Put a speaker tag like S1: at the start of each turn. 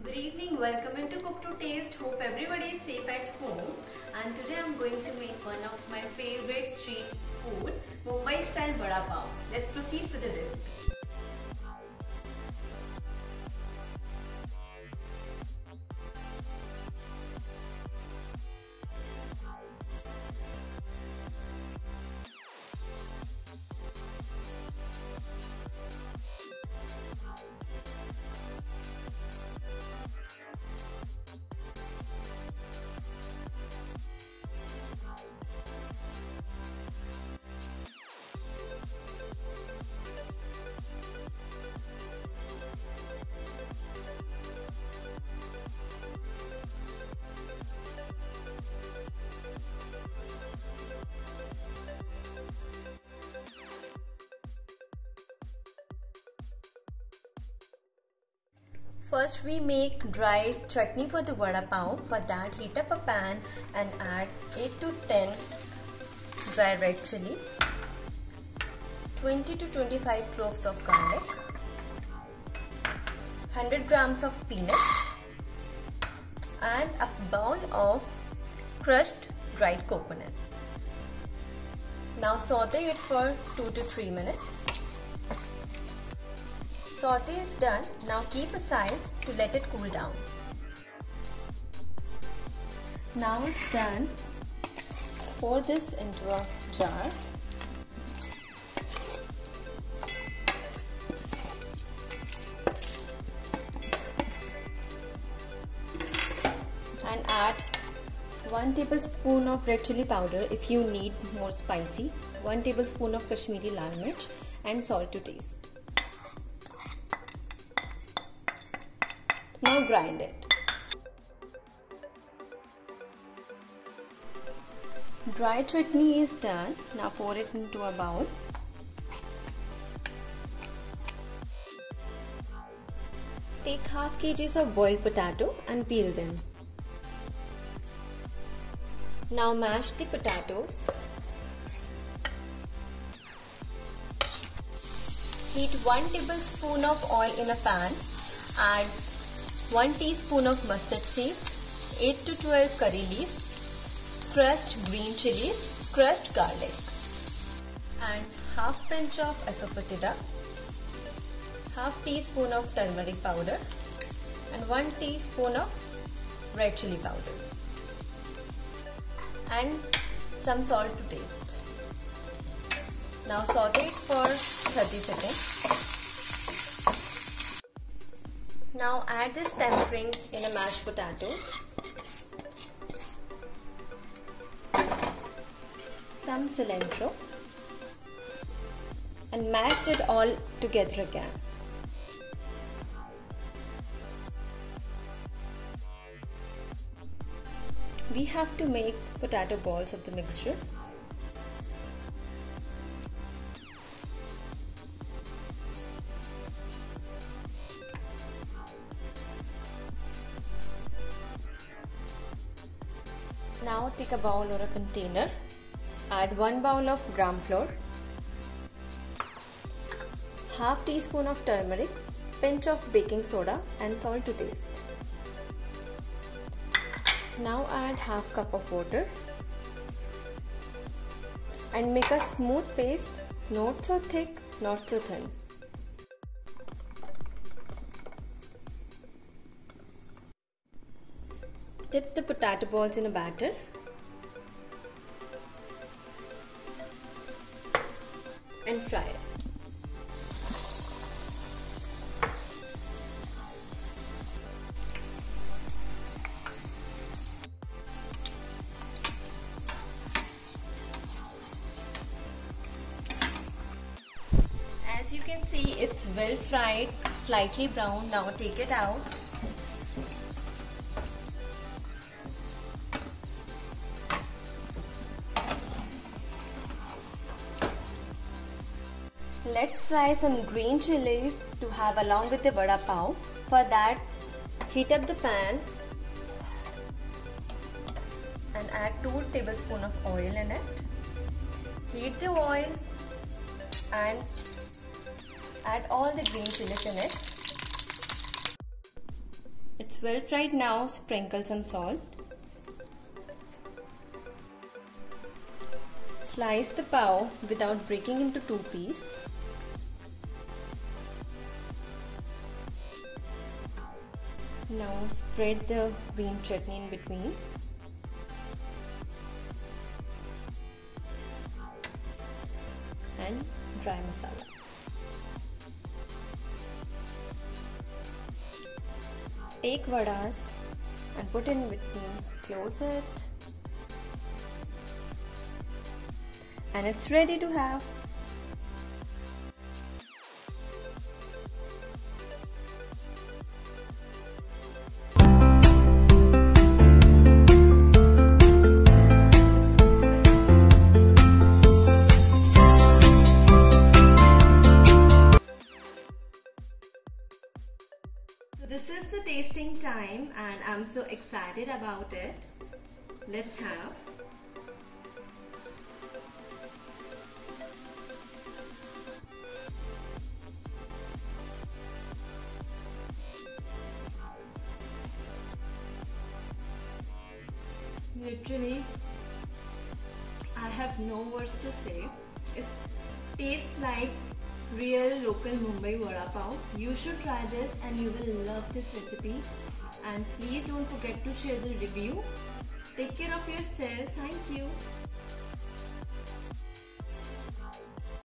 S1: Good evening, welcome into Cook to Taste. Hope everybody is safe at home. And today I'm going to make one of my favorite street food, Mumbai style vada pav. Let's proceed with the recipe. First we make dry chutney for the vada pav. For that heat up a pan and add 8 to 10 dry red chili, 20 to 25 cloves of garlic, 100 grams of peanut and a bowl of crushed dried coconut. Now saute it for 2 to 3 minutes. Saute is done. Now keep aside to let it cool down. Now it's done. Pour this into a jar. And add 1 tablespoon of red chili powder if you need more spicy, 1 tablespoon of Kashmiri lal mirch and salt to taste. Now grind it. Dry chutney is done. Now pour it into a bowl. Take half kgs of boiled potato and peel them. Now mash the potatoes. Heat 1 tablespoon of oil in a pan. Add 1 teaspoon of mustard seed, 8 to 12 curry leaves, crushed green chilies, crushed garlic and half pinch of asafoetida, half teaspoon of turmeric powder and 1 teaspoon of red chili powder and some salt to taste. Now saute it for 30 seconds. Now add this tempering in a mashed potato, some cilantro and mash it all together again. We have to make potato balls of the mixture. Now take a bowl or a container, add 1 bowl of gram flour, half teaspoon of turmeric, pinch of baking soda and salt to taste. Now add half cup of water and make a smooth paste, not so thick, not so thin. Dip the potato balls in a batter and fry it. As you can see, it's well fried, slightly brown. Now take it out. Let's fry some green chilies to have along with the vada pav. For that, heat up the pan and add 2 tablespoons of oil in it. Heat the oil and add all the green chilies in it. It's well fried now. Sprinkle some salt. Slice the pav without breaking into two pieces. Now spread the green chutney in between. And dry masala. Take vadas and put in between. Close it. And it's ready to have. So this is the tasting time and I'm so excited about it. Let's have. Literally, I have no words to say. It tastes like real local Mumbai vada pav. You should try this and you will love this recipe. And please don't forget to share the review. Take care of yourself. Thank you.